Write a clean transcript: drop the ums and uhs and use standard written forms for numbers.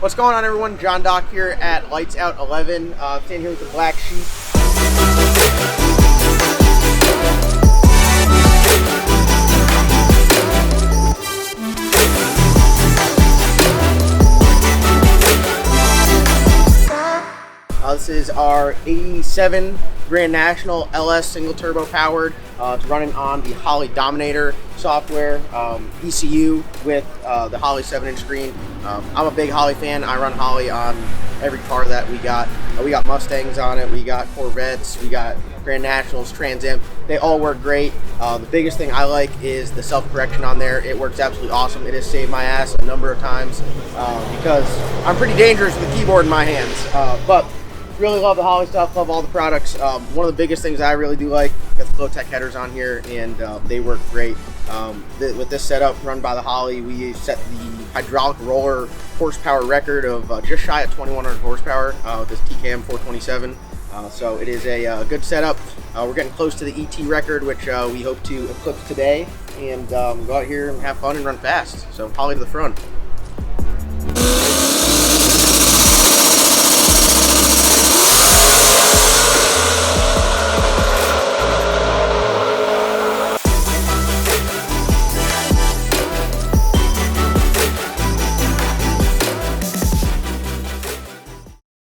What's going on, everyone? John Doc here at Lights Out 11. Standing here with the black sheep. This is our 87 Grand National LS single turbo powered. It's running on the Holley Dominator software ECU with the Holley 7-inch screen. I'm a big Holley fan. I run Holley on every car that we got. We got Mustangs on it, we got Corvettes, we got Grand Nationals, Trans Am. They all work great. The biggest thing I like is the self-correction on there. It works absolutely awesome. It has saved my ass a number of times because I'm pretty dangerous with a keyboard in my hands. But really love the Holley stuff, love all the products. One of the biggest things I really do like, got the Flowtech headers on here, and they work great. With this setup run by the Holley, we set the hydraulic roller horsepower record of just shy of 2,100 horsepower with this TCAM 427. So it is a good setup. We're getting close to the ET record, which we hope to eclipse today, and go out here and have fun and run fast. So Holley to the front.